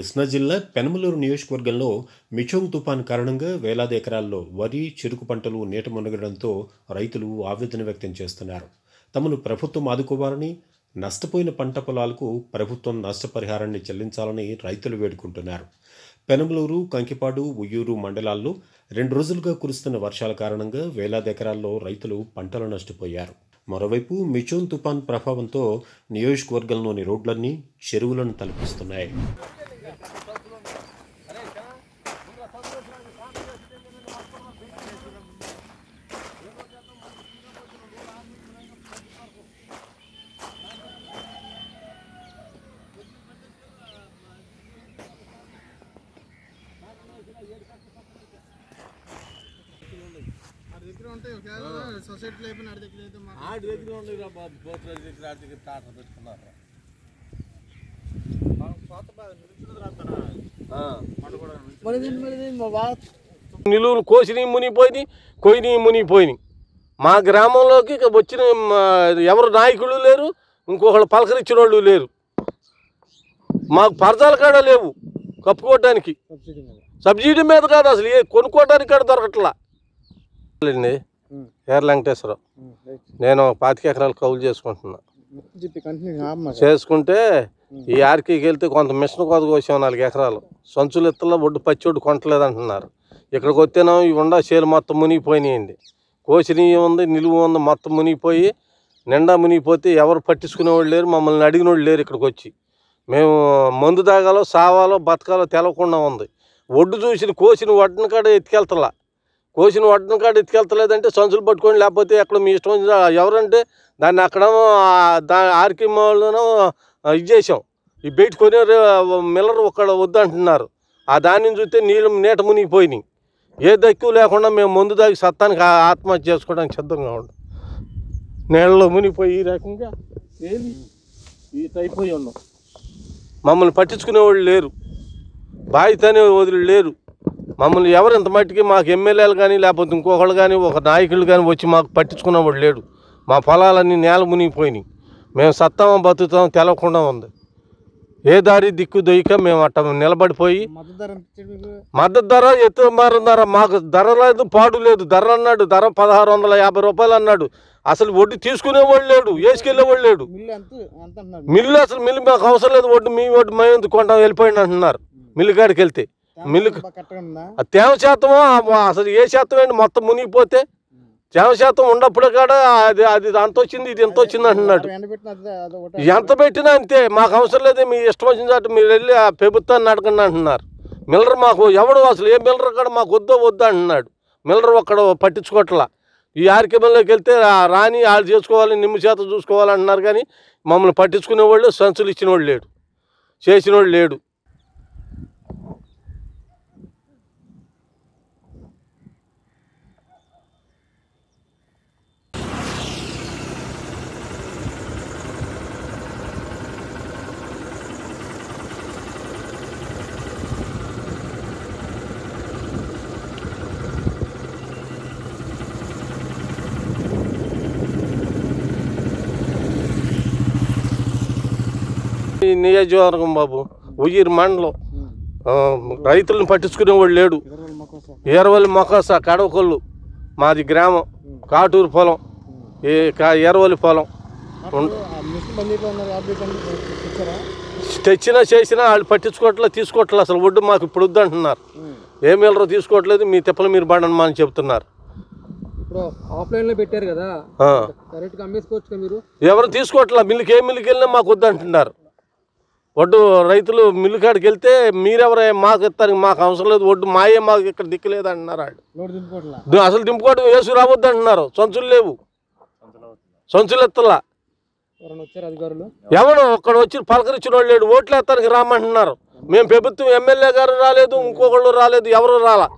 కృష్ణా జిల్లా పెనమలూరు నియోజకవర్గంలో మిచోంగ్ తుఫాన్ కారణంగా వేలాది ఎకరాల్లో వరి, చెరుకు పంటలు నీట మునగడంతో రైతులు ఆవేదన వ్యక్తం చేస్తున్నారు. తమను ప్రభుత్వం ఆదుకోవాలని, నష్టపోయిన పంట పొలాలకు ప్రభుత్వం నష్టపరిహారాన్ని చెల్లించాలని రైతులు వేడుకుంటున్నారు. పెనమలూరు, కంకిపాడు, ఉయ్యూరు మండలాల్లో 2 రోజులుగా కురుస్తున్న వర్షాల కారణంగా వేలాది ఎకరాల్లో రైతులు పంటలు నష్టపోయారు. మరోవైపు మిచోంగ్ తుఫాన్ ప్రభావంతో నియోజకవర్గంలోని రోడ్లన్నీ చెరువులను తలపిస్తున్నాయి. నిలువులు కోసిని మునిగిపోయి కొయ్యి మునిగిపోయినాయి. మా గ్రామంలోకి వచ్చిన ఎవరు నాయకులు లేరు, ఇంకొకళ్ళు పలకరించిన వాళ్ళు లేరు. మాకు పరదాలు కాడ లేవు కప్పుకోవడానికి. సబ్సిడీ మీద కాదు, అసలు కొనుక్కోవడానికి కాడ దొరకట్లా. ఏర్ వెంకటేశ్వరరావు. నేను 25 ఎకరాలు కౌలు చేసుకుంటున్నా. చేసుకుంటే ఈ ఆర్కీకి వెళ్తే కొంత మిషన్ కోత కోసాం 4 ఎకరాలు. సంచులు ఎత్తలో ఒడ్డు పచ్చి ఒడ్డు కొంటలేదు అంటున్నారు. ఇక్కడికి వస్తేనో ఈ ఉండా చేలు మొత్తం మునిగిపోయినాయండి. కోసిని ఉంది, నిలువు ఉంది, మొత్తం మునిగిపోయి నిండా మునిగిపోతే ఎవరు పట్టించుకునేవాళ్ళు లేరు, మమ్మల్ని అడిగినోళ్ళు లేరు. ఇక్కడికి వచ్చి మేము మందు తాగాలో సావాలో బతకాలో తెలవకుండా ఉంది. ఒడ్డు చూసిన కోసిన వడ్డన కాడ ఎత్తుకెళ్తలా, కోసిన వడ్డన కాడ ఎత్తుకెళ్తలేదంటే సంచులు పట్టుకొని, లేకపోతే ఎక్కడ మీ ఇష్టం వచ్చిన ఎవరంటే దాన్ని అక్కడ ఆర్కీ వాళ్ళను ఇది చేసాం. ఈ బయట కొనే మిల్లర్ ఒక్కడ వద్దంటున్నారు. ఆ దానిని చూస్తే నీట మునిగిపోయినాయి. ఏ దక్కువ లేకుండా మేము ముందు దాగి సత్తానికి ఆత్మహత్య చేసుకోవడానికి సిద్ధంగా ఉన్నాం. నీళ్ళలో మునిగిపోయి ఈ రకంగా ఈ అయిపోయి ఉన్నాం. మమ్మల్ని పట్టించుకునేవాళ్ళు లేరు, బాధ్యతనే వదిలి లేరు. మమ్మల్ని ఎవరు ఇంత మట్టికి మాకు ఎమ్మెల్యేలు కానీ లేకపోతే ఇంకొకళ్ళు కానీ ఒక నాయకులు కానీ వచ్చి మాకు పట్టించుకునేవాడు లేడు. మా పొలాలన్నీ నేల మునిగిపోయినాయి. మేము సత్తామో బతుకుతామో తెలవకుండా ఉంది. ఏ దారి దిక్కు దొయ్యక మేము అట్ట నిలబడిపోయి మద్దతు ధర ఎత్తుమారం ధర మాకు ధర లేదు, పాడు లేదు. ధర అన్నాడు, ధర 1650 రూపాయలు అన్నాడు. అసలు వడ్డీ తీసుకునేవాళ్ళు లేడు, వేసుకెళ్ళేవాళ్ళు లేడు. మిల్లు అసలు మిల్లు మాకు అవసరం లేదు, వడ్డీ మీ వడ్డీ మేము ఎందుకు కొంటాం వెళ్ళిపోయింది అంటున్నారు. మిల్లు కాడికి వెళ్తే మిల్లు తేమ శాతం అసలు ఏ శాతం ఏంటి, మొత్తం మునిగిపోతే తేమ శాతం ఉన్నప్పుడు కాడ అది అంత వచ్చింది, ఇది ఎంత వచ్చింది అంటున్నాడు. ఎంత పెట్టినా అంతే, మాకు అవసరం లేదు, మీ ఇష్టం వచ్చిన మీరు వెళ్ళి ఆ ప్రభుత్వాన్ని అడగండి అంటున్నారు. మిల్లర్ మాకు ఎవడు అసలు ఏ మిల్లర్ కాడ మాకు వద్దా అంటున్నాడు. మిల్లర్ ఒక్కడ పట్టించుకోవట్లా. ఈ ఆర్కేబల్లోకి వెళ్తే రాని వాళ్ళు చేసుకోవాలి, నిమ్మ చేత చూసుకోవాలంటున్నారు. కానీ మమ్మల్ని పట్టించుకునేవాళ్ళు, సంచులు ఇచ్చినవాళ్ళు లేడు, చేసినవాళ్ళు లేడు. ఈ నియోజకవర్గం బాబు ఉయ్యూరు మండలం రైతులను పట్టించుకునేవాడు లేడు. ఏరవల్లి మొకాస కడవకొల్లు మాది గ్రామం, కాటూరు పొలం, ఏరవల్లి పొలం. తెచ్చినా చేసినా వాళ్ళు పట్టించుకోవట్లేదు, తీసుకోవట్లేదు. అసలు ఒడ్డు మాకు ఇప్పుడు వద్దు అంటున్నారు. ఏ మిల్లరో తీసుకోవట్లేదు, మీ తిప్పలు మీరు పడండి అని చెప్తున్నారు. పెట్టారు కదా, మీరు ఎవరు తీసుకోవట్లేదు. మిల్లుకి ఏ మిల్లుకి వెళ్ళినా మాకు వద్దు అంటున్నారు. ఒడ్డు రైతులు మిల్లు కాడికి వెళ్తే మీరెవరే మాకు ఇస్తారు, మాకు అవసరం లేదు, ఒడ్డు మాయే మాకు ఇక్కడ దిక్కులేదు అంటున్నారు. వాళ్ళు అసలు దింపుకోవడం వేసు రావద్దు అంటున్నారు. సంచులు లేవు, సంచులు ఎత్తలా. ఎవరు ఒక్కడ వచ్చి పలకరించిన వాళ్ళు లేడు. ఓట్లు ఎత్తానికి రామంటున్నారు. మేము ప్రభుత్వం ఎమ్మెల్యే గారు రాలేదు, ఇంకొకళ్ళు రాలేదు, ఎవరు రాలా.